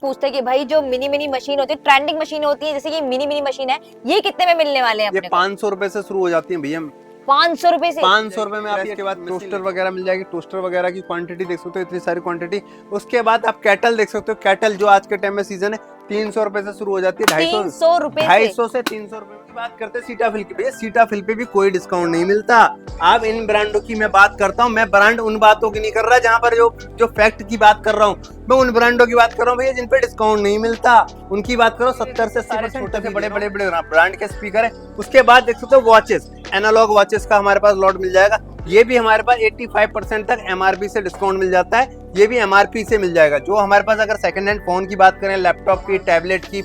पूछते हैं कि भाई जो मिनी मिनी मशीन होती है, ट्रेंडिंग मशीन होती है, जैसे कि मिनी मिनी मशीन है, ये कितने में मिलने वाले हैं ये अपने को? 500 रुपए से शुरू हो जाती है भैया। 500 रुपए से? 500 रुपए में आप इसके बाद टोस्टर वगैरह मिल जाएगी। टोस्टर वगैरह की क्वांटिटी देख सकते हो, इतनी सारी क्वांटिटी। उसके बाद आप कैटल देख सकते हो। कैटल जो आज के टाइम में सीजन है 300 रुपए से शुरू हो जाती है। 300 रुपए से? 250 से 300 रुपए की बात करते हैं सीटाफिल की। भैया सीटाफिल पे भी कोई डिस्काउंट नहीं मिलता। आप इन ब्रांडों की मैं बात करता हूँ, मैं ब्रांड उन बातों की नहीं कर रहा जहाँ पर जो फैक्ट की बात कर रहा हूँ, मैं उन ब्रांडों की बात कर रहा हूँ भैया जिन पे डिस्काउंट नहीं मिलता। उनकी बात करो 70 से 80% छोटे से बड़े बड़े ब्रांड के स्पीकर है। उसके बाद देख सकते हो वॉचेस, एनालॉग वॉचेस का हमारे पास लॉट मिल जाएगा। ये भी हमारे पास 85% तक एमआरपी से डिस्काउंट मिल जाता है। ये भी एमआरपी से मिल जाएगा। जो हमारे पास अगर सेकंड हैंड फोन की बात करें, लैपटॉप की, टैबलेट की,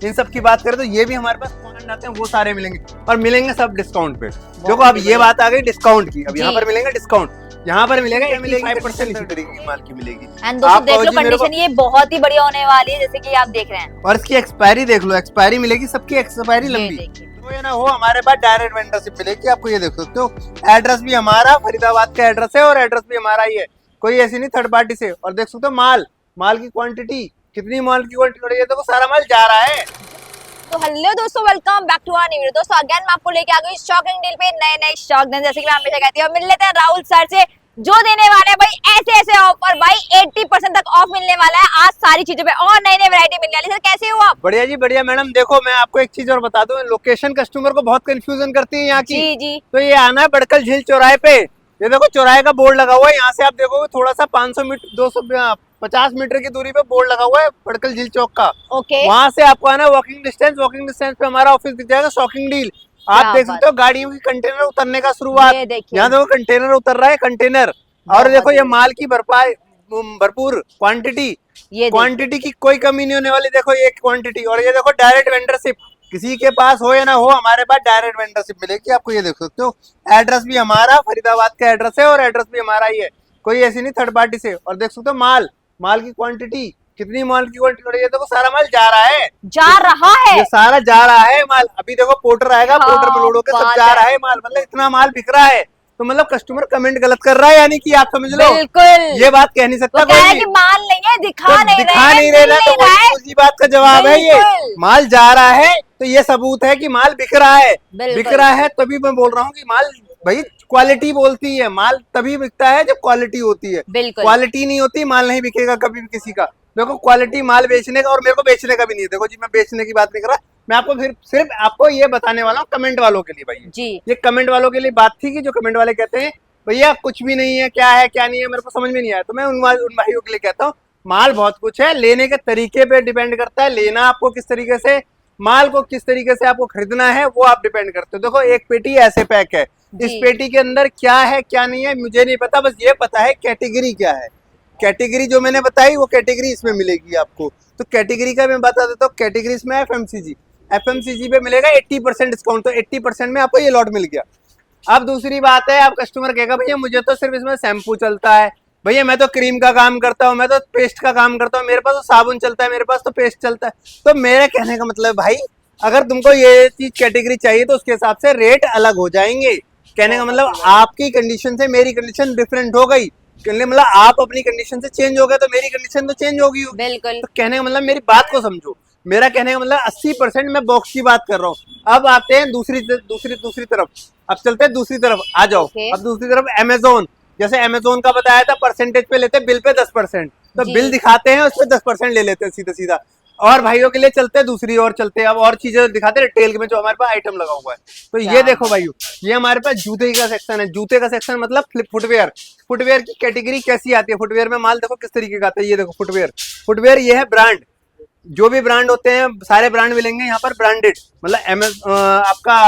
इन सब की बात करें तो ये भी हमारे पास फोन आते हैं, वो सारे मिलेंगे और मिलेंगे सब डिस्काउंट पे। देखो अब ये बात आ गई डिस्काउंट की। अब यहाँ पर मिलेंगे डिस्काउंट, यहाँ पर मिलेगा 85% इसी तरीके की माल की मिलेगी। एंड दोस्तों देख लो कंडीशन, ये बहुत ही बढ़िया होने वाली है, जैसे कि आप देख रहे हैं। और इसकी एक्सपायरी देख लो, एक्सपायरी मिलेगी, सबकी एक्सपायरी लंबी। तो ये ना हो हमारे पास डायरेक्ट वेंडरशिप मिलेगी आपको। ये देख सकते हो एड्रेस भी हमारा फरीदाबाद का एड्रेस है और एड्रेस भी हमारा ही है, कोई ऐसी नहीं थर्ड पार्टी से। और देख सकते हो माल की क्वांटिटी, कितनी माल की क्वांटिटी है, देखो सारा माल जा रहा है। तो हेलो दोस्तों, welcome back to our new video. दोस्तों अगेन मैं आपको लेके आ गई शॉकिंग डील पे, नए स्टॉक देन, जैसे कि मैं हमेशा कहती हूँ। मिल लेते हैं राहुल सर से, जो देने वाले हैं भाई ऐसे ऑफर, भाई 80% तक ऑफ मिलने वाला है आज सारी चीजों पे और नई वैरायटी मिलने वाली है। सर कैसे हो आप? बढ़िया जी बढ़िया। मैडम देखो मैं आपको एक चीज और बता दूं, लोकेशन कस्टमर को बहुत कंफ्यूजन करती है यहाँ की। जी जी। तो ये आना है बड़कल झील चौराहे पे। ये देखो चौराहे का बोर्ड लगा हुआ है, यहाँ से आप देखोगे थोड़ा सा 500 मीटर 250 मीटर की दूरी पे बोर्ड लगा हुआ है बड़कल झील चौक का। ओके। वहां से आपको आना, वॉकिंग डिस्टेंस पे हमारा ऑफिस दिख जाएगा, शॉकिंग डील। आप देख सकते हो गाड़ियों की कंटेनर उतरने का शुरुआत। यहाँ देखो कंटेनर उतर रहा है, कंटेनर। और देखो ये माल की भरपूर क्वांटिटी की कोई कमी नहीं होने वाली। देखो ये क्वांटिटी, और ये देखो डायरेक्ट वेंडरशिप, किसी के पास हो या ना हो हमारे पास डायरेक्ट वेंडरशिप मिलेगी आपको। ये देख सकते हो एड्रेस भी हमारा फरीदाबाद का एड्रेस है और एड्रेस भी हमारा ही है, कोई ऐसी नहीं थर्ड पार्टी से। और देख सकते हो माल की क्वांटिटी, कितनी माल की क्वांटिटी, ये देखो सारा माल जा रहा है, ये सारा जा रहा है माल। अभी देखो पोर्टर आएगा, पोर्टर में लोड होकर सब जा रहा है माल। मतलब इतना माल बिक रहा है, तो मतलब कस्टमर कमेंट गलत कर रहा है, यानी कि आप समझ लो। बिल्कुल ये बात कह नहीं सकता कोई कि माल नहीं है, दिखा नहीं रहा, तो उसी बात का जवाब है। ये माल जा रहा है तो ये सबूत है कि माल बिक रहा है। बिक रहा है तभी मैं बोल रहा हूँ कि माल, भाई क्वालिटी बोलती है, माल तभी बिकता है जब क्वालिटी होती है। क्वालिटी नहीं होती माल नहीं बिकेगा कभी भी किसी का। देखो क्वालिटी माल बेचने का, और मेरे को बेचने का भी नहीं है। देखो जी मैं बेचने की बात नहीं कर रहा, मैं आपको सिर्फ आपको ये बताने वाला हूँ कमेंट वालों के लिए। भाई जी ये कमेंट वालों के लिए बात थी कि जो कमेंट वाले कहते हैं भैया कुछ भी नहीं है, क्या है क्या नहीं है, मेरे को समझ में नहीं आया। तो मैं उन भाइयों के लिए कहता हूँ माल बहुत कुछ है, लेने के तरीके पे डिपेंड करता है। लेना आपको किस तरीके से, माल को किस तरीके से आपको खरीदना है वो आप डिपेंड करते हो। देखो एक पेटी ऐसे पैक है, इस पेटी के अंदर क्या है क्या नहीं है मुझे नहीं पता, बस ये पता है कैटेगरी क्या है। कैटेगरी जो मैंने बताई वो कैटेगरी इसमें मिलेगी आपको। तो कैटेगरी का मैं बता देता हूँ। कैटेगरी इसमें एफएमसीजी पे मिलेगा 80% डिस्काउंट। तो 80% में आपको ये लॉट मिल गया। अब दूसरी बात है, आप कस्टमर कहेगा भैया मुझे तो सिर्फ इसमें शैम्पू चलता है, भैया मैं तो क्रीम का काम करता हूँ, मैं तो पेस्ट का काम करता हूँ, मेरे पास तो साबुन चलता है, मेरे पास तो पेस्ट चलता है। तो मेरे कहने का मतलब भाई अगर तुमको ये चीज कैटेगरी चाहिए तो उसके हिसाब से रेट अलग हो जाएंगे। कहने का मतलब आपकी कंडीशन से मेरी कंडीशन डिफरेंट हो गई, मतलब आप अपनी कंडीशन से चेंज हो गए तो मेरी कंडीशन तो चेंज होगी। बिल्कुल। तो कहने का मतलब मेरी बात को समझो। मेरा कहने का मतलब 80% मैं बॉक्स की बात कर रहा हूँ। अब आते हैं दूसरी तरफ। अब चलते हैं दूसरी तरफ, आ जाओ। अब दूसरी तरफ अमेज़न, जैसे अमेज़न का बताया था परसेंटेज पे लेते हैं, बिल पे 10%। तो बिल दिखाते हैं उस पर 10% ले लेते हैं सीधा। और भाइयों के लिए चलते हैं दूसरी ओर, चलते हैं अब और चीजें दिखाते हैं रिटेल में जो हमारे पास आइटम लगा हुआ है। तो ये देखो भाइयों, ये हमारे पास जूते का सेक्शन है। जूते का सेक्शन मतलब फुटवेयर की कैटेगरी कैसी आती है। फुटवेयर में माल देखो किस तरीके का आता है। ये देखो फुटवेयर ये है ब्रांड, जो भी ब्रांड होते हैं सारे ब्रांड मिलेंगे यहाँ पर। ब्रांडेड मतलब आपका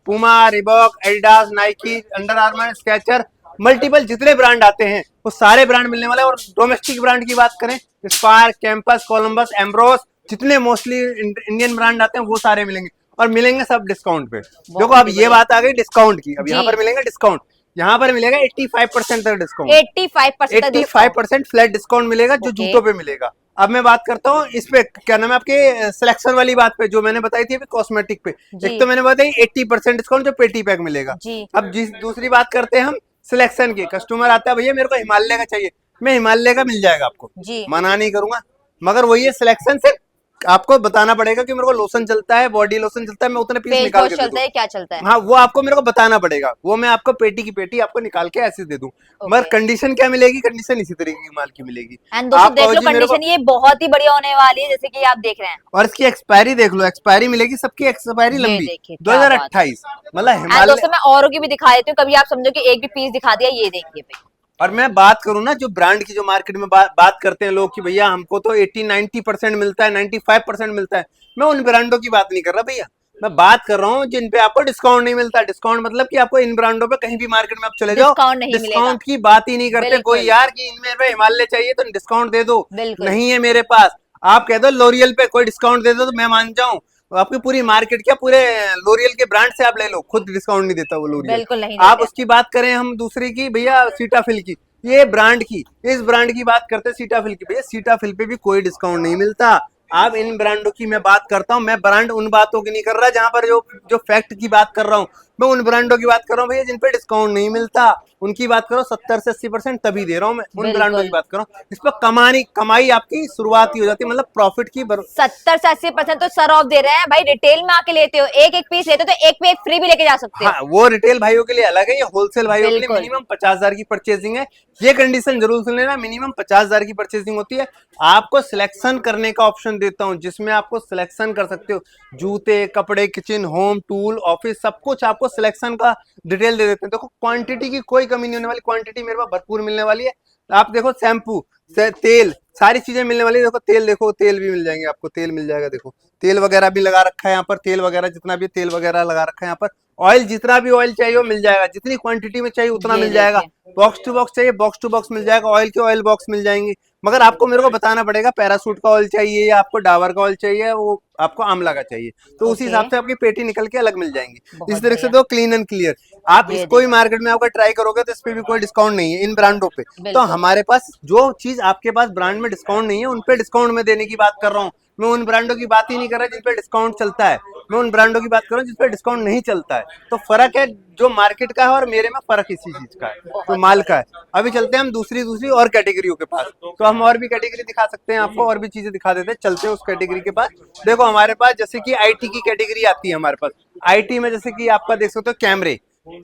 Puma, Reebok, Adidas, Nike, under armour, sketcher, multiple जितने ब्रांड आते हैं वो सारे ब्रांड मिलने वाले। और डोमेस्टिक ब्रांड की बात करें, स्पार्क, कैंपस, कोलंबस, एम्ब्रोस, जितने मोस्टली इंडियन ब्रांड आते हैं वो सारे मिलेंगे, और मिलेंगे सब डिस्काउंट पे। देखो अब ये बात आ गई डिस्काउंट की। अब यहाँ पर मिलेंगे डिस्काउंट, यहाँ पर मिलेगा 85% तक डिस्काउंट। 85% फ्लैट डिस्काउंट मिलेगा जो जूतों पे मिलेगा। अब मैं बात करता हूँ इस पे, क्या नाम है आपके सिलेक्शन वाली बात पे जो मैंने बताई थी कॉस्मेटिक पे। एक तो मैंने बताई 80% डिस्काउंट जो पेटी पैक मिलेगा। अब दूसरी बात करते हैं हम सिलेक्शन की। कस्टमर आता है भैया मेरे को हिमालय का चाहिए, मैं हिमालय का मिल जाएगा आपको, मना नहीं करूंगा। मगर वही है, सिलेक्शन से आपको बताना पड़ेगा कि मेरे को लोशन चलता है, बॉडी लोशन चलता है, मैं उतने पीस फेस निकाल वॉश के दे चलता दूं। है, क्या चलता है? हाँ, वो आपको मेरे को बताना पड़ेगा, वो मैं आपको पेटी की पेटी आपको निकाल के ऐसे दे दूं। मगर ओके। कंडीशन क्या मिलेगी? कंडीशन इसी तरीके की माल की मिलेगी। एंड दोस्तों आप देख कहो लो जी मेरे को, कंडीशन, ये बहुत ही बढ़िया होने वाली है, जैसे कि आप देख रहे हैं। और इसकी एक्सपायरी देख लो, एक्सपायरी मिलेगी, सबकी एक्सपायरी ये लंबी, देखिए क्या बात है। 2028, मतलब एंड हिमालय। दोस्तों मैं औरों की भी दिखा देती हूँ, कभी आप समझो कि एक भी पीस दिखा दिया, ये देखिए भाई। और मैं बात करूं ना, जो ब्रांड की जो मार्केट में बात करते हैं लोग कि भैया हमको तो 80-90% मिलता है, 95% मिलता है, मैं उन ब्रांडों की बात नहीं कर रहा भैया। मैं बात कर रहा हूँ जिन पे आपको डिस्काउंट नहीं मिलता। डिस्काउंट मतलब कि आपको इन ब्रांडों पे कहीं भी मार्केट में आप चले जाओ, डिस्काउंट नहीं मिलेगा। डिस्काउंट की बात ही नहीं करते कोई बिल्कुल यार कि इनमें पे हिमालय चाहिए तो डिस्काउंट दे दो। बिल्कुल नहीं है मेरे पास। आप कह दो लोरियल पे कोई डिस्काउंट दे दो तो मैं मान जाऊं। आपकी पूरी मार्केट क्या, पूरे लोरियल के ब्रांड से आप ले लो, खुद डिस्काउंट नहीं देता वो लोरियल। बिल्कुल नहीं आप देते। उसकी बात करें हम दूसरी की भैया, सीटाफिल की, ये ब्रांड की, इस ब्रांड की बात करते हैं सीटाफिल की, भैया सीटाफिल पे भी कोई डिस्काउंट नहीं मिलता। आप इन ब्रांडों की मैं बात करता हूँ, मैं ब्रांड उन बातों की नहीं कर रहा जहां पर जो जो फैक्ट की बात कर रहा हूँ, मैं उन ब्रांडों की बात कर रहा हूँ भैया जिन पे डिस्काउंट नहीं मिलता। उनकी बात करो 70 से 80% तभी दे रहा हूँ मैं, उन ब्रांडों की बिल्कुल बात कर रहा हूँ। इस पर कमाई आपकी शुरुआत ही हो जाती है, मतलब प्रॉफिट की 70 से 80% तो सर ऑफ दे रहे हैं भाई। रिटेल में आके लेते हो, एक एक पीस लेते हो तो एक पे एक फ्री भी लेके जा सकते हो। हाँ, वो रिटेल भाइयों के लिए अलग है, ये होलसेल भाइयों के लिए बिल्कुल मिनिमम 50,000 की परचेजिंग है। ये कंडीशन जरूर सुन लेना, मिनिमम 50,000 की परचेजिंग होती है। आपको सिलेक्शन करने का ऑप्शन देता हूँ, जिसमें आपको सिलेक्शन कर सकते हो, जूते, कपड़े, किचन, होम, टूल, ऑफिस, सब कुछ आपको सिलेक्शन का डिटेल दे देते हैं। देखो क्वांटिटी की कोई कमी नहीं होने वाली, क्वांटिटी मेरे पास भरपूर मिलने वाली है। आप देखो शैम्पू से तेल, सारी चीजें मिलने वाली है। देखो तेल, देखो तेल भी मिल जाएंगे आपको, तेल मिल जाएगा, देखो तेल वगैरह भी लगा रखा है यहाँ पर, तेल वगैरह जितना भी तेल वगैरह लगा रखा है यहाँ पर। ऑयल, जितना भी ऑयल चाहिए वो मिल जाएगा, जितनी क्वांटिटी में चाहिए उतना ये मिल जाएगा। देखिए। बॉक्स टू बॉक्स चाहिए, बॉक्स टू बॉक्स मिल जाएगा, ऑयल के ऑयल बॉक्स मिल जाएंगे। मगर आपको मेरे को बताना पड़ेगा पैरासूट का ऑयल चाहिए या आपको डाबर का ऑयल चाहिए, वो आपको आंवला का चाहिए, तो उसी ओके हिसाब से आपकी पेटी निकल के अलग मिल जाएंगी। इस बहुत तरह से बढ़िया। दो क्लीन एंड क्लियर। आप ये इसको ही देखिए मार्केट में आपका ट्राई करोगे तो इस पे भी कोई डिस्काउंट नहीं है इन ब्रांडों पे। तो बिल्कुल हमारे पास जो चीज आपके पास ब्रांड में डिस्काउंट नहीं है, उन पे डिस्काउंट में देने की बात कर रहा हूँ। मैं उन ब्रांडों की बात ही नहीं कर रहा जिन पे डिस्काउंट चलता है, मैं उन ब्रांडों की बात कर रहा हूँ जिस पे डिस्काउंट नहीं चलता है। तो फर्क है जो मार्केट का है और मेरे में, फर्क इसी चीज का है, जो बहुत माल का बढ़िया। है। अभी चलते हैं हम दूसरी दूसरी और कैटेगरियों के पास, तो हम और भी कैटेगरी दिखा सकते हैं आपको, और भी चीजें दिखा देते हैं। चलते हैं उस कैटेगरी के पास। देखो हमारे पास जैसे कि आईटी की कैटेगरी आती है हमारे पास। आईटी में जैसे कि आपका देख सकते हो कैमरे,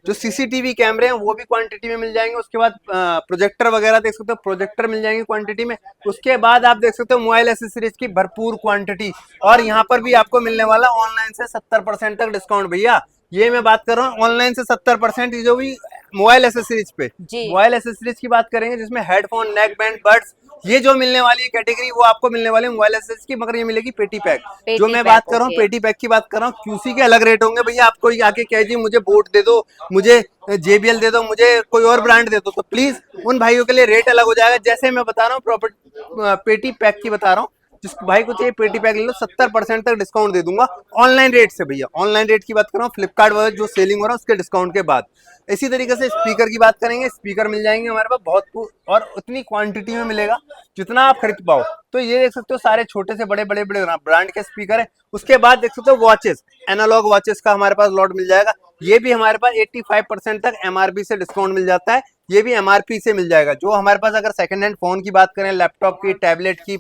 जो सीसीटीवी कैमरे हैं वो भी क्वांटिटी में मिल जाएंगे। उसके बाद प्रोजेक्टर वगैरह देख सकते हो, प्रोजेक्टर मिल जाएंगे क्वांटिटी में। उसके बाद आप देख सकते हो मोबाइल एसेसरीज की भरपूर क्वांटिटी, और यहाँ पर भी आपको मिलने वाला ऑनलाइन से 70% तक डिस्काउंट भैया। ये मैं बात कर रहा हूँ ऑनलाइन से 70%, जो भी मोबाइल एसेसरीज पे। जी मोबाइल एसेसरीज की बात करेंगे जिसमें हेडफोन, नेक बैंड, बड्स, ये जो मिलने वाली है कैटेगरी वो आपको मिलने वाली है मोबाइल एसेसरीज की, मगर ये मिलेगी पेटी पैक। जो पेटी मैं बात पैक कर रहा हूँ ओके। पेटी पैक की बात कर रहा हूँ, क्यूसी के अलग रेट होंगे भैया। आपको आके कह जी मुझे बोट दे दो, मुझे जेबीएल दे दो, मुझे कोई और ब्रांड दे दो, तो प्लीज उन भाइयों के लिए रेट अलग हो जाएगा। जैसे मैं बता रहा हूँ प्रॉपर पेटी पैक की बता रहा हूँ, जिस भाई को चाहिए पेटी पैक ले लो, 70% तक डिस्काउंट दे दूंगा ऑनलाइन रेट से भैया। ऑनलाइन रेट की बात कर रहा हूँ, फ्लिपकार्ट वगैरह जो सेलिंग हो रहा है उसके डिस्काउंट के बाद। इसी तरीके से स्पीकर की बात करेंगे, स्पीकर मिल जाएंगे हमारे पास बहुत, और उतनी क्वांटिटी में मिलेगा जितना आप खरीद पाओ। तो ये देख सकते हो सारे छोटे से बड़े बड़े बड़े ब्रांड के स्पीकर है। उसके बाद देख सकते हो वॉचेस, एनालॉग वॉचेस का हमारे पास लॉट मिल जाएगा। ये भी हमारे पास 85% तक एमआरपी से डिस्काउंट मिल जाता है। ये भी एमआरपी से मिल जाएगा। जो हमारे पास अगर सेकंड हैंड फोन की बात करें, लैपटॉप की, टैबलेट की,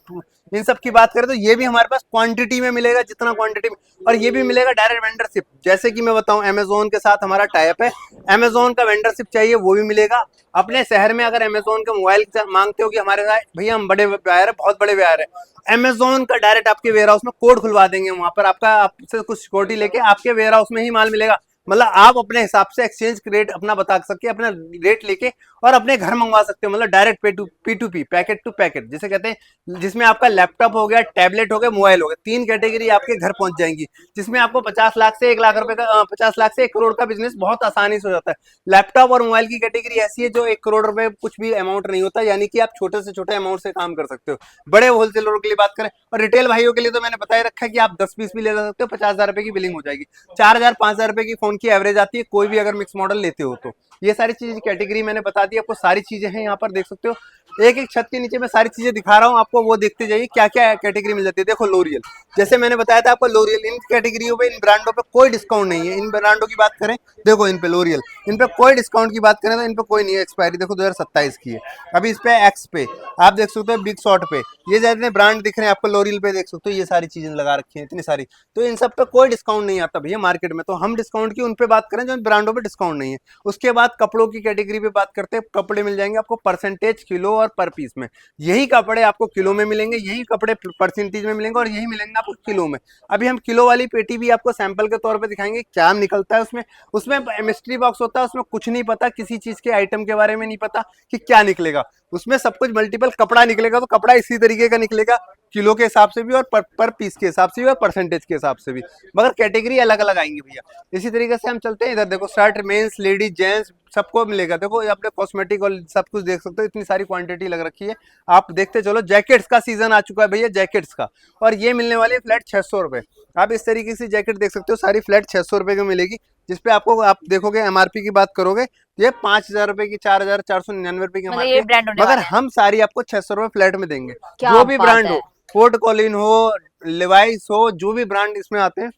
इन सब की बात करें, तो ये भी हमारे पास क्वांटिटी में मिलेगा, जितना क्वांटिटी में। और ये भी मिलेगा डायरेक्ट वेंडरशिप। जैसे कि मैं बताऊं, अमेजोन के साथ हमारा टाइप है, अमेजोन का वेंडरशिप चाहिए वो भी मिलेगा। अपने शहर में अगर अमेजोन का मोबाइल मांगते हो कि हमारे साथ भैया हम बड़े व्यापार है, बहुत बड़े व्यापार है, अमेजोन का डायरेक्ट आपके वेयर हाउस में कोड खुलवा देंगे। वहां पर आपका, आपसे कुछ सिक्योरिटी लेके आपके वेयर हाउस में ही माल मिलेगा। मतलब आप अपने हिसाब से एक्सचेंज रेट अपना बता सकते, अपना रेट लेके और अपने घर मंगवा सकते हो। मतलब direct P2P, packet to packet जिसे कहते हैं, जिसमें आपका लैपटॉप हो गया, टैबलेट हो गया, मोबाइल हो गया, 3 कैटेगरी आपके घर पहुंच जाएंगी। जिसमें आपको 50 लाख से 1 लाख रुपए का, 50 लाख से 1 करोड़ का बिजनेस बहुत आसानी से हो जाता है। लैपटॉप और मोबाइल की कैटेगरी ऐसी है जो 1 करोड़ रुपए कुछ भी अमाउंट नहीं होता, यानी कि आप छोटे से छोटे अमाउंट से काम कर सकते हो। बड़े होलसेलरों के लिए बात करें और रिटेल भाइयों के लिए तो मैंने बताया रखा है कि आप 10 पीस भी ले सकते हो, 50,000 रुपए की बिलिंग हो जाएगी। 4,000-5,000 रुपए की फोन की एवरेज आती है, कोई भी अगर मिक्स मॉडल लेते हो तो। ये सारी चीज कैटेगरी मैंने बता दी आपको, सारी चीजें हैं यहाँ पर देख सकते हो। एक एक छत के नीचे मैं सारी चीजें दिखा रहा हूँ आपको, वो देखते जाइए क्या क्या कैटेगरी मिल जाती है। देखो लोरियल, जैसे मैंने बताया था आपको लोरियल, इन कैटेगरियों पे इन ब्रांडों पे कोई डिस्काउंट नहीं है। इन ब्रांडों की बात करें, देखो इन पे लोरियल, इन पे कोई डिस्काउंट की बात करें तो इन पे कोई नहीं है। एक्सपायरी देखो 2027 की है। अभी इस पे एक्स पे आप देख सकते हो, बिग शॉट पे, ये ज्यादा ब्रांड दिख रहे हैं आपको, लोरियल पे देख सकते हो ये सारी चीजें लगा रखी हैं इतनी सारी। तो इन सब पे कोई डिस्काउंट नहीं आता भैया मार्केट में। तो हम डिस्काउंट की उन पे बात करें जो इन ब्रांडों पे डिस्काउंट नहीं है। उसके बाद कपड़ों की कैटेगरी पे बात करते हैं, कपड़े मिल जाएंगे आपको परसेंटेज, किलो और पर पीस में। यही कपड़े आपको किलो में मिलेंगे, यही कपड़े परसेंटेज में मिलेंगे और यही मिलेंगे आपको किलो में। अभी हम किलो वाली पेटी भी आपको सैंपल के तौर पे दिखाएंगे क्या निकलता है उसमें। उसमें मिस्ट्री बॉक्स होता है, उसमें कुछ नहीं पता, किसी चीज के आइटम के बारे में नहीं पता कि क्या निकलेगा। उसमें सब कुछ मल्टीपल कपड़ा निकलेगा, तो कपड़ा इसी तरीके का निकलेगा, किलो के हिसाब से भी और पर पीस के हिसाब से भी और परसेंटेज के हिसाब से भी, मगर कैटेगरी अलग अलग आएंगी भैया। इसी तरीके से हम चलते हैं इधर, देखो शर्ट मेंस लेडीज जेंट्स सबको मिलेगा। देखो ये अपने कॉस्मेटिक और सब कुछ देख सकते हो, इतनी सारी क्वांटिटी लग रखी है। आप देखते चलो, जैकेट्स का सीजन आ चुका है भैया, जैकेट्स का, और ये मिलने वाली है फ्लैट 600 रुपए। आप इस तरीके से जैकेट देख सकते हो, सारी फ्लैट 600 रुपए की मिलेगी, जिसपे आपको, आप देखोगे एमआरपी की बात करोगे ये 5000 रुपए की, 4499 रुपए की मतलब एमआरपी ये है, ब्रांड होने मगर वाले हैं। हम सारी आपको 600 रुपए फ्लैट में देंगे। क्या जो भी बात ब्रांड है। हो, फोर्ट कॉलिन हो, लिवाइस हो, जो भी ब्रांड इसमें आते हैं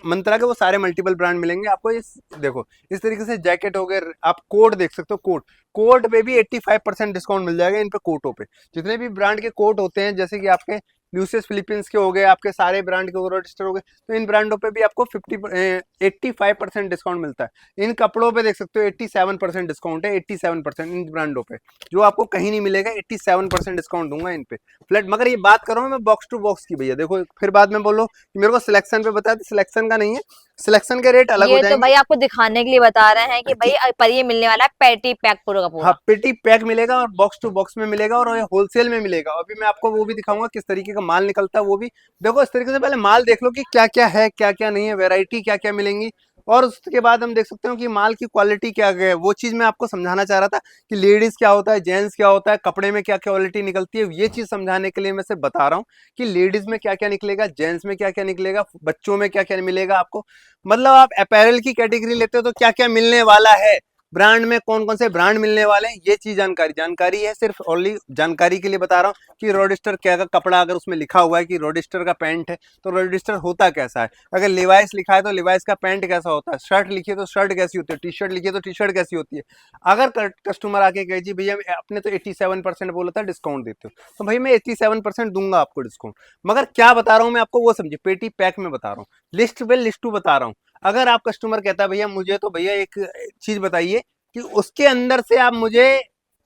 मंत्रा के, वो सारे मल्टीपल ब्रांड मिलेंगे आपको। इस देखो इस तरीके से जैकेट हो गए, आप कोट देख सकते हो, कोट पे भी 85% डिस्काउंट मिल जाएगा इन पे, कोटों पे। जितने भी ब्रांड के कोट होते हैं, जैसे कि आपके ल्यूसियस फिलीपींस के हो गए, आपके सारे ब्रांड के रोडस्टर हो गए, तो इन ब्रांडों पे भी आपको 85% डिस्काउंट मिलता है। इन कपड़ों पे देख सकते हो 87% डिस्काउंट है, 87% इन ब्रांडों पे, जो आपको कहीं नहीं मिलेगा। 87% डिस्काउंट दूंगा इन पे फ्लैट। मगर ये बात कर रहा हूँ मैं बॉक्स टू बॉक्स की भैया। देखो फिर बाद में बोलो कि मेरे को सिलेक्शन पे बताया, तो सिलेक्शन का नहीं है, सिलेक्शन के रेट अलग हो ये तो जाएंगे भाई आपको दिखाने के लिए बता रहे हैं कि भाई पर ये मिलने वाला है पैटी पैक पूरा का हाँ, पूरा। पेटी पैक मिलेगा और बॉक्स टू बॉक्स में मिलेगा और होलसेल में मिलेगा। अभी मैं आपको वो भी दिखाऊंगा किस तरीके का माल निकलता है वो भी। देखो इस तरीके से पहले माल देख लो कि क्या क्या है, क्या क्या नहीं है, वैरायटी क्या क्या मिलेंगी, और उसके बाद हम देख सकते हो कि माल की क्वालिटी क्या है। वो चीज मैं आपको समझाना चाह रहा था कि लेडीज क्या होता है, जेंट्स क्या होता है, कपड़े में क्या क्वालिटी निकलती है। ये चीज समझाने के लिए मैं सिर्फ बता रहा हूँ कि लेडीज में क्या क्या निकलेगा, जेंट्स में क्या क्या निकलेगा, बच्चों में क्या क्या मिलेगा आपको। मतलब आप अपैरल की कैटेगरी लेते हो तो क्या क्या मिलने वाला है, ब्रांड में कौन कौन से ब्रांड मिलने वाले हैं, ये चीज जानकारी है, सिर्फ ओनली जानकारी के लिए बता रहा हूँ कि रोडिस्टर क्या का कपड़ा, अगर उसमें लिखा हुआ है कि रोडिस्टर का पैंट है तो रोडिस्टर होता कैसा है, अगर लिवाइस लिखा है तो लिवाइस का पैंट कैसा होता है, शर्ट लिखी है तो शर्ट कैसी होती है, टी शर्ट लिखी है तो टी शर्ट कैसी होती है। अगर कस्टमर आके कहे जी भैया आपने तो 87% बोला था डिस्काउंट देते हो, तो भाई मैं 87% दूंगा आपको डिस्काउंट। मगर क्या बता रहा हूँ मैं आपको वो समझिए, पेटी पैक में बता रहा हूँ, लिस्ट पे लिस्टू बता रहा हूँ। अगर आप कस्टमर कहता है भैया मुझे तो भैया एक चीज बताइए कि उसके अंदर से आप मुझे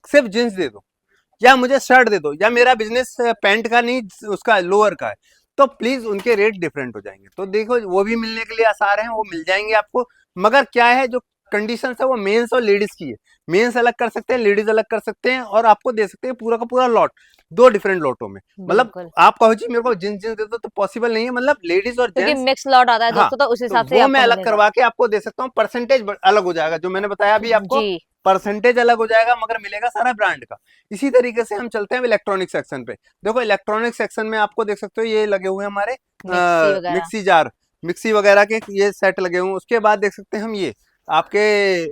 सिर्फ जींस दे दो, या मुझे शर्ट दे दो, या मेरा बिजनेस पैंट का नहीं उसका लोअर का है, तो प्लीज उनके रेट डिफरेंट हो जाएंगे। तो देखो वो भी मिलने के लिए आसार हैं, वो मिल जाएंगे आपको। मगर क्या है जो कंडीशन है वो मेंस और लेडीज की है। मेंस अलग कर सकते हैं, लेडीज अलग कर सकते हैं, और आपको दे सकते हैं पूरा का पूरा लॉट, दो डिफरेंट लॉटों में। मतलब बिल्कुल, आप कहो जी मेरे को जींस जींस दे दो, तो पॉसिबल नहीं है, मतलब लेडीज और क्योंकि जेंट्स। मिक्स लॉट आता है हाँ, दोस्तों, तो उस तो हिसाब से ही वो मैं आपको अलग मिलेगा। करवा के आपको दे सकता हूँ, परसेंटेज अलग हो जाएगा, जो मैंने बताया अभी आपको, जी। परसेंटेज अलग हो जाएगा, मगर मिलेगा सारा ब्रांड का। इसी तरीके से हम चलते हैं इलेक्ट्रॉनिक सेक्शन पे। देखो इलेक्ट्रॉनिक सेक्शन में आपको देख सकते हो ये लगे हुए हैं हमारे मिक्सी वगैरह। मिक्सी जार, मिक्सी वगैरह के ये सेट लगे हुए हैं। उसके बाद देख सकते हैं हम ये आपके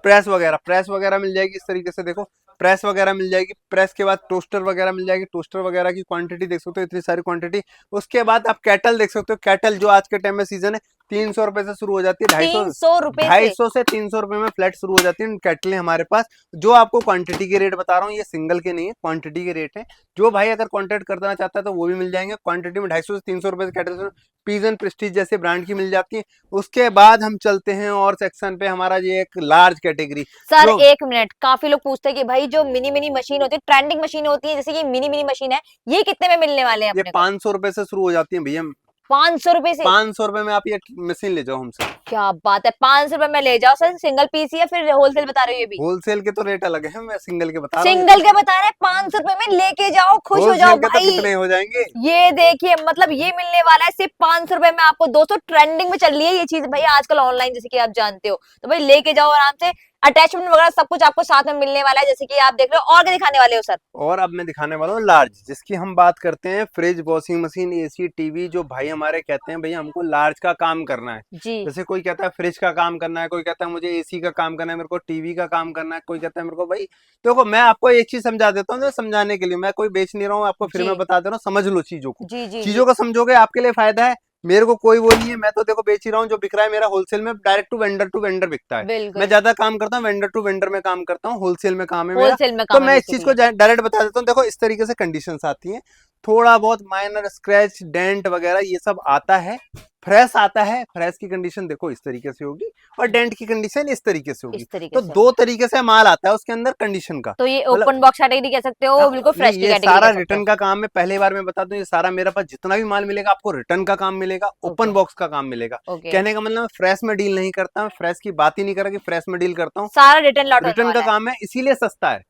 प्रेस वगैरह मिल जाएगी इस तरीके से। देखो प्रेस वगैरह मिल जाएगी, प्रेस के बाद टोस्टर वगैरह मिल जाएगी, टोस्टर वगैरह की क्वांटिटी देख सकते हो, इतनी सारी क्वांटिटी। उसके बाद आप कैटल देख सकते हो, कैटल जो आज के टाइम में सीजन है 300 रुपए से शुरू हो जाती है, 300 रुपए ढाई से। सौ से 300 रुपए में फ्लैट शुरू हो जाती है कैटलें हमारे पास। जो आपको क्वांटिटी के रेट बता रहा हूँ ये सिंगल के नहीं है, क्वांटिटी के रेट है। जो भाई अगर कॉन्टेक्ट करना चाहता है तो वो भी मिल जाएंगे क्वांटिटी में, 250 से 300 रुपए से कैटल पीजन प्रेस्टीज जैसे ब्रांड की मिल जाती है। उसके बाद हम चलते हैं और सेक्शन पे, हमारा ये एक लार्ज कैटेगरी। सर जो एक मिनट, काफी लोग पूछते हैं कि भाई जो मिनी मिनी मशीन होती है, ट्रेंडिंग मशीन होती है, जैसे कि मिनी मिनी मशीन है, ये कितने में मिलने वाले हैं ये अपने को? 500 रुपए से शुरू हो जाती है भैया। 500 रुपए से? 500 रुपए में आप ये मशीन ले जाओ हमसे। क्या बात है, 500 रुपए में ले जाओ सर। सिंगल पीस या फिर होलसेल बता रहे हो ये भी? होलसेल के तो रेट अलग है, मैं सिंगल के बता रहा हूँ। सिंगल के बता रहे हैं, 500 रुपए में लेके जाओ, खुश हो जाओ होलसेल के तो भाई। कितने हो जाएंगे। ये देखिए, मतलब ये मिलने वाला है सिर्फ 500 रुपए में आपको। दोस्तों ट्रेंडिंग में चल रही है ये चीज भाई आजकल ऑनलाइन, जैसे कि आप जानते हो, तो भाई लेके जाओ आराम से। अटैचमेंट वगैरह सब कुछ आपको साथ में मिलने वाला है, जैसे कि आप देख रहे हो। और क्या दिखाने वाले हो सर? और अब मैं दिखाने वाला हूँ लार्ज, जिसकी हम बात करते हैं fridge, washing machine, AC, TV. जो भाई हमारे कहते हैं भैया हमको लार्ज का काम करना है, जी जैसे कोई कहता है फ्रिज का काम करना है, कोई कहता है मुझे एसी का काम करना है, मेरे को टीवी का काम करना है, कोई कहता है मेरे को भाई। देखो मैं आपको एक चीज समझा देता हूँ, समझाने के लिए, मैं कोई बेच नहीं रहा हूँ आपको, फिर जी मैं बता दे रहा हूँ, समझ लो चीजों को। जी जी चीजों को समझोगे आपके लिए फायदा है, मेरे को कोई वो नहीं है। मैं तो देखो बेच ही रहा हूँ, जो बिक रहा है मेरा होलसेल में, डायरेक्ट टू वेंडर बिकता है। बिल्कुल। मैं ज्यादा काम करता हूँ वेंडर टू वेंडर में काम करता हूँ, होलसेल में काम है मेरा। होलसेल में तो काम है मैं इस चीज को बेसिकली। डायरेक्ट बता देता हूँ। देखो इस तरीके से कंडीशंस आती हैं, थोड़ा बहुत माइनर स्क्रैच, डेंट वगैरह ये सब आता है। फ्रेश आता है, फ्रेश की कंडीशन देखो इस तरीके से होगी, और डेंट की कंडीशन इस तरीके से होगी। इस तरीके तो से। दो तरीके से माल आता है उसके अंदर कंडीशन का। तो ये मतलब ओपन बॉक्स कैटेगरी कह सकते हो, बिल्कुल फ्रेश की ये कैटेगरी सारा कह सकते हो। रिटर्न का काम है। पहली बार मैं बता दूं, ये सारा मेरे पास जितना भी माल मिलेगा आपको रिटर्न का काम मिलेगा, ओपन ओके बॉक्स का काम मिलेगा। ओके। कहने का मतलब फ्रेश में डील नहीं करता, मैं फ्रेश की बात ही नहीं कर रहा कि फ्रेश में डील करता हूँ। सारा रिटर्न लॉट होने रिटर्न का वाला है। काम है, इसीलिए सस्ता है।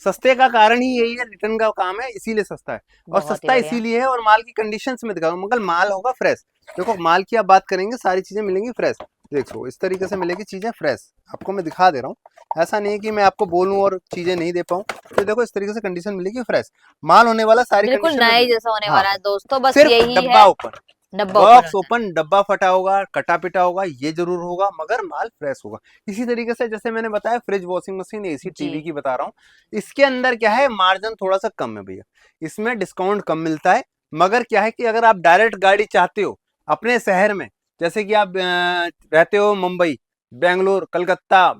सस्ते का कारण ही यही है, रिटर्न का काम है इसीलिए सस्ता है। और बहुत ही सस्ता बढ़िया। इसीलिए है, और माल की कंडीशंस में दिखा रहा हूं, मगर माल होगा फ्रेश। देखो माल की आप बात करेंगे, सारी चीजें मिलेंगी फ्रेश। देखो इस तरीके से मिलेगी चीजें फ्रेश, आपको मैं दिखा दे रहा हूँ। ऐसा नहीं है कि मैं आपको बोलूं और चीजें नहीं दे पाऊं। तो देखो इस तरीके से कंडीशन मिलेगी फ्रेश, माल होने वाला सारी बिल्कुल कंडीशन में। नए जैसा होने हाँ, वाला है दोस्तों, बस सिर्फ यही डब्बा है। ओपन, डब्बा ओपन बॉक्स होता है। ओपन, डब्बा फटा होगा, कटा पिटा होगा, ये जरूर होगा, मगर माल फ्रेश होगा। इसी तरीके से जैसे मैंने बताया फ्रिज, वॉशिंग मशीन, एसी, जी टीवी की बता रहा हूँ। इसके अंदर क्या है, मार्जिन थोड़ा सा कम है भैया, इसमें डिस्काउंट कम मिलता है। मगर क्या है कि अगर आप डायरेक्ट गाड़ी चाहते हो अपने शहर में, जैसे कि आप रहते हो मुंबई, बेंगलोर, कलकत्ता, तो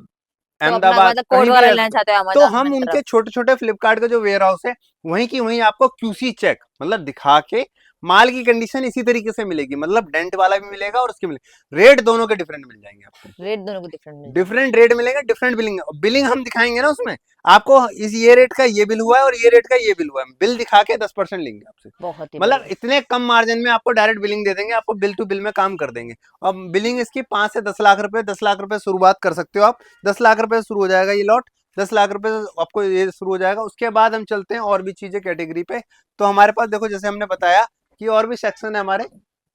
अपना अहमदाबाद, मतलब कोड कहीं भी वगैरह रहते लेना हो, चाहते हो तो अमेजोन हम मिंत्रा। उनके छोटे छोटे फ्लिपकार्ट के जो वेयर हाउस है, वहीं की वहीं आपको क्यूसी चेक मतलब दिखा के माल की कंडीशन इसी तरीके से मिलेगी, मतलब डेंट वाला भी मिलेगा और उसकी मिलेगी, रेट दोनों के डिफरेंट मिल जाएंगे आपको। रेट दोनों को डिफरेंट मिल जाएंगे। डिफरेंट रेट मिलेगा, डिफरेंट बिलिंग, बिलिंग हम दिखाएंगे ना उसमें आपको, इस ये रेट का ये बिल हुआ है और ये रेट का ये बिल हुआ है, बिल दिखा के 10% लेंगे आपसे। बहुत ही मतलब बढ़िया। इतने कम मार्जिन में आपको डायरेक्ट बिलिंग दे देंगे, आपको बिल टू बिल में काम कर देंगे। और बिलिंग इसकी 5 से 10 लाख रुपए, 10 लाख रुपए शुरुआत कर सकते हो आप। 10 लाख रुपए से शुरू हो जाएगा ये लॉट, 10 लाख रुपए से आपको ये शुरू हो जाएगा। उसके बाद हम चलते हैं और भी चीजें कैटेगरी पे। तो हमारे पास देखो, जैसे हमने बताया कि और भी सेक्शन है हमारे,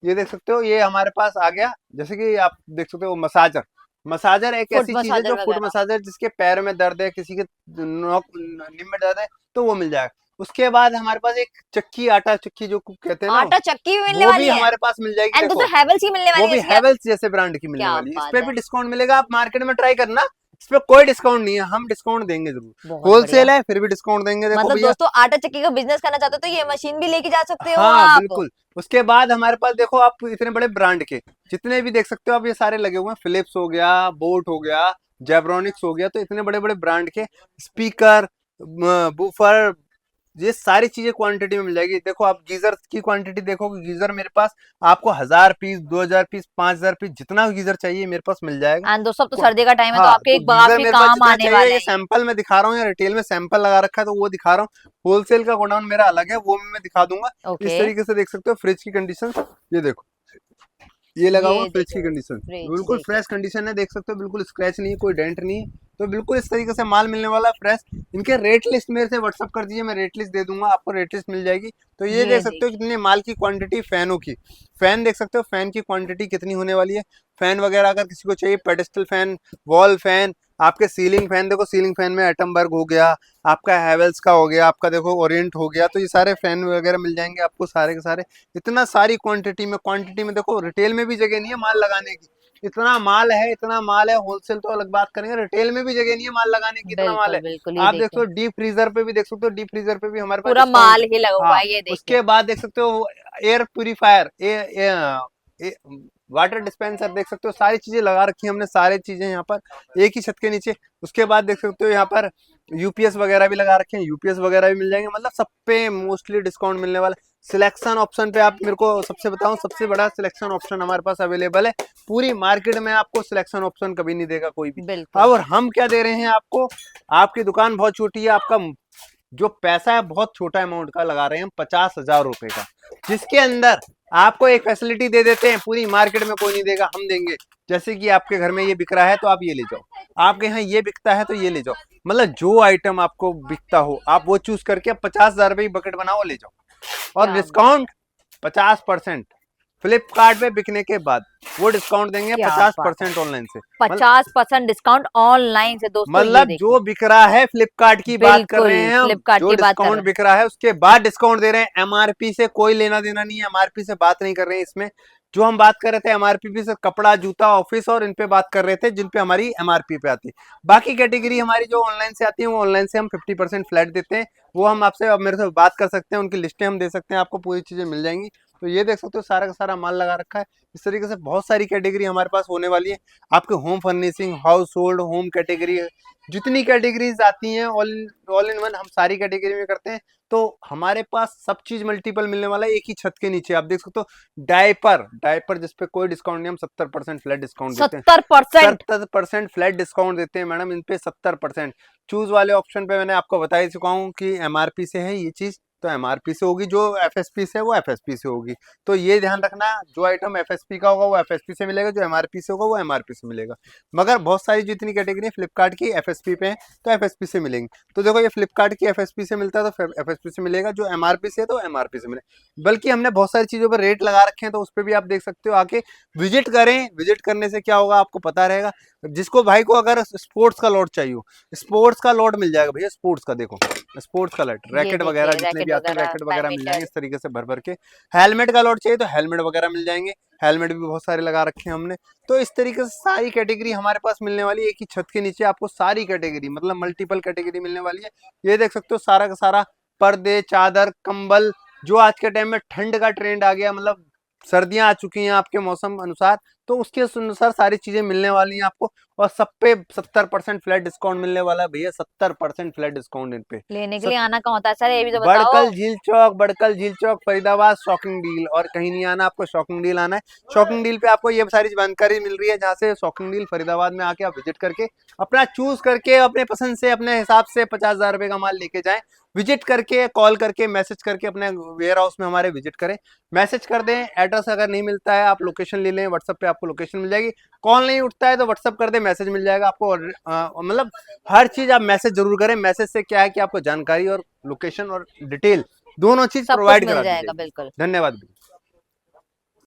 ये देख सकते हो, ये हमारे पास आ गया। जैसे कि आप देख सकते हो मसाजर, मसाजर एक फुट ऐसी चीज है जो मसाजर फुट वगैरह। मसाजर, जिसके पैर में दर्द है, किसी के नोक निम में दर्द है, तो वो मिल जाएगा। उसके बाद हमारे पास एक चक्की, आटा चक्की जो कहते हैं ना, आटा चक्की भी मिलने वो भी वाली है। हमारे पास मिल जाएगी। एंड देखो दोस्तों हैवेल्स ही मिलने वो वाली है भी इसके हैवेल्स जैसे ब्रांड की मिलने क्या वाली है, इस बात पे है। भी डिस्काउंट मिलेगा। आप मार्केट में ट्राई करना, इस पे कोई डिस्काउंट नहीं है, हम डिस्काउंट देंगे जरूर। बहुत बढ़िया। होलसेल है फिर भी डिस्काउंट देंगे। देखो मतलब भैया, दोस्तों आटा चक्की का बिजनेस करना चाहते हो तो ये मशीन भी लेके जा सकते हो हाँ आप। बिल्कुल। उसके बाद हमारे पास देखो, आप इतने बड़े ब्रांड के जितने भी देख सकते हो आप, ये सारे लगे हुए हैं। फिलिप्स हो गया, बोट हो गया, जेब्रॉनिक्स हो गया, तो इतने बड़े बड़े ब्रांड के स्पीकर, बूफर, ये सारी चीजें क्वांटिटी में मिल जाएगी। देखो आप गीजर की क्वांटिटी देखोगे, गीजर मेरे पास आपको 1000 पीस, 2000 पीस, 5000 पीस, जितना गीजर चाहिए मेरे पास मिल जाएगा। एंड दोस्तों अब तो सर्दी का टाइम है तो हाँ, आपके तो एक गीजर काफी मेरे पास काम जितना आने चाहिए, वाला ये है ये। सैंपल में दिखा रहा हूँ, या रिटेल में सैंपल लगा रखा है तो वो दिखा रहा हूँ। होलसेल का गोडाउन मेरा अलग है, वो भी मैं दिखा दूंगा। इस ओके। तरीके से देख सकते हो फ्रिज की कंडीशन, ये देखो, ये लगा हुआ ये फ्रिज की देखिए कंडीशन, फ्रिज बिल्कुल देखिए। फ्रेश कंडीशन है, देख सकते हो, बिल्कुल स्क्रैच नहीं है, कोई डेंट नहीं है। तो बिल्कुल इस तरीके से माल मिलने वाला फ्रेश। इनके रेट लिस्ट मेरे से व्हाट्सअप कर दीजिए, मैं रेट लिस्ट दे दूंगा आपको, रेट लिस्ट मिल जाएगी। तो ये ये देख सकते हो देखिए। कितने माल की क्वांटिटी, फैनों की, फैन देख सकते हो, फैन की क्वांटिटी कितनी होने वाली है। फैन वगैरह अगर किसी को चाहिए, पेडेस्टल फैन, वॉल फैन, आपके सीलिंग फैन, देखो सीलिंग फैन में एटमबर्ग हो गया, आपका हैवेल्स का हो गया, आपका देखो ओरिएंट हो गया, तो ये सारे फैन वगैरह मिल जाएंगे आपको सारे के सारे। इतना सारी क्वांटिटी में देखो, रिटेल में भी जगह नहीं है माल लगाने की, इतना माल है, इतना माल है। होलसेल तो अलग बात करेंगे, रिटेल में भी जगह नहीं है माल लगाने की, इतना माल बिल्कुल है। बिल्कुल ये आप देख देखिए। सकते हो डीप फ्रीजर पे भी, देख सकते हो डीप फ्रीजर पे भी हमारे पास पूरा डिस्काउंट माल है। ही लगा हुआ हाँ, है ये देखिए। उसके बाद देख सकते हो एयर प्यूरिफायर, वाटर डिस्पेंसर, देख सकते हो सारी चीजें लगा रखी है हमने, सारी चीजें यहाँ पर एक ही छत के नीचे। उसके बाद देख सकते हो यहाँ पर यूपीएस वगैरह भी लगा रखे हैं, यूपीएस वगैरह भी मिल जाएंगे, मतलब सब पे मोस्टली डिस्काउंट मिलने वाला है। सिलेक्शन ऑप्शन पे आप मेरे को सबसे बताऊं, सबसे बड़ा सिलेक्शन ऑप्शन हमारे पास अवेलेबल है। पूरी मार्केट में आपको सिलेक्शन ऑप्शन कभी नहीं देगा कोई भी। बिल्कुल। और हम क्या दे रहे हैं आपको, आपकी दुकान बहुत छोटी है, आपका जो पैसा है बहुत छोटा अमाउंट का लगा रहे हैं हम, 50,000 रुपए का, जिसके अंदर आपको एक फैसिलिटी दे देते हैं, पूरी मार्केट में कोई नहीं देगा, हम देंगे। जैसे कि आपके घर में ये बिक रहा है तो आप ये ले जाओ, आपके यहाँ ये बिकता है तो ये ले जाओ, मतलब जो आइटम आपको बिकता हो आप वो चूज करके 50,000 रुपए की बकेट बनाओ, ले जाओ। और क्या बात। डिस्काउंट 50%, फ्लिपकार्ट पे बिकने के बाद वो डिस्काउंट देंगे क्या 50% ऑनलाइन से। 50% डिस्काउंट ऑनलाइन से दोस्तों, ये मतलब देखिए। जो बिक रहा है फ्लिपकार्ट की बात कर बिल्कुल रहे हैं हम, फ्लिपकार्ट जो की बात कर रहे डिस्काउंट हैं। बिक रहा है उसके बाद डिस्काउंट दे रहे हैं। एमआरपी से कोई लेना देना नहीं है, एमआरपी से बात नहीं कर रहे हैं इसमें। जो हम बात कर रहे थे एमआरपी से कपड़ा, जूता, ऑफिस और इन पे बात कर रहे थे जिन पे हमारी एमआरपी पे आती है। बाकी कैटेगरी हमारी जो ऑनलाइन से आती है वो ऑनलाइन से हम 50% फ्लैट देते हैं। वो हम आपसे अब मेरे से बात कर सकते हैं, उनकी लिस्टें हम दे सकते हैं, आपको पूरी चीजें मिल जाएंगी। तो ये देख सकते हो सारा का सारा माल लगा रखा है। इस तरीके से बहुत सारी कैटेगरी हमारे पास होने वाली है। आपके home furnishing, house hold, home category, जितनी कैटेगरीज आती हैं ऑल इन वन हम सारी कैटेगरी में करते हैं। तो हमारे पास सब चीज मल्टीपल मिलने वाला है एक ही छत के नीचे। आप देख सकते हो डायपर, डायपर जिसपे कोई डिस्काउंट नहीं, हम 70% फ्लैट डिस्काउंट देते हैं। 70%। 70% फ्लैट डिस्काउंट देते हैं मैडम इन पे 70%। चूज वाले ऑप्शन पे मैंने आपको बता ही चुका हूँ कि एमआरपी से है ये चीज, तो एमआरपी से होगी। जो एफएसपी से है वो एफएसपी से होगी। तो ये ध्यान रखना, जो आइटम एफएसपी का होगा वो एफएसपी से मिलेगा, जो एमआरपी से होगा वो एमआरपी से मिलेगा। मगर बहुत सारी जितनी कैटेगरी फ्लिपकार्ट की एफएसपी पे है तो एफएसपी से मिलेंगी। तो देखो ये फ्लिपकार्ट की एफएसपी से मिलता है तो एफएसपी से मिलेगा, जो एमआरपी से है तो एमआरपी से मिलेगा। बल्कि हमने बहुत सारी चीजों पर रेट लगा रखे हैं, तो उस पर भी आप देख सकते हो, आके विजिट करें। विजिट करने से क्या होगा आपको पता रहेगा। जिसको भाई को अगर स्पोर्ट्स का लॉट चाहिए हो, स्पोर्ट्स का लॉट मिल जाएगा भैया। स्पोर्ट्स का देखो, स्पोर्ट्स का लॉट, रैकेट वगैरह जितने भी आते हैं रैकेट वगैरह मिल जाएंगे इस तरीके से भर भर के। हेलमेट का लॉट चाहिए तो हेलमेट वगैरह मिल जाएंगे, हेलमेट भी बहुत सारे लगा रखे हैं हमने। तो इस तरीके से सारी कैटेगरी हमारे पास मिलने वाली है। एक ही छत के नीचे आपको सारी कैटेगरी, मतलब मल्टीपल कैटेगरी मिलने वाली है। ये देख सकते हो सारा का सारा पर्दे, चादर, कंबल, जो आज के टाइम में ठंड का ट्रेंड आ गया, मतलब सर्दियां आ चुकी हैं आपके मौसम अनुसार, तो उसके अनुसार सारी चीजें मिलने वाली हैं आपको। और सब पे 70% फ्लैट डिस्काउंट मिलने वाला है भैया, 70% फ्लैट डिस्काउंट इन पे। लेने के लिए आना कहाँ होता है सर, ये भी तो बताओ। बड़कल झील चौक फरीदाबाद शॉकिंग डील, और कहीं नहीं आना, आपको शॉकिंग डील आना है। शॉकिंग डील पे आपको ये सारी जानकारी मिल रही है, जहाँ से शॉकिंग डील फरीदाबाद में आके आप विजिट करके अपना चूज करके अपने पसंद से अपने हिसाब से 50,000 रुपए का माल लेके जाएं। विजिट करके, कॉल करके, मैसेज करके अपने वेयर हाउस में हमारे विजिट करें। मैसेज कर दें, एड्रेस अगर नहीं मिलता है आप लोकेशन ले लें, व्हाट्सएप पे आपको लोकेशन मिल जाएगी। कॉल नहीं उठता है तो व्हाट्सएप कर दें, मैसेज मिल जाएगा आपको। मतलब हर चीज आप मैसेज जरूर करें। मैसेज से क्या है कि आपको जानकारी और लोकेशन और डिटेल दोनों चीज सब कुछ प्रोवाइड मिल करा दी जाएगा जाएगी। बिल्कुल। धन्यवाद।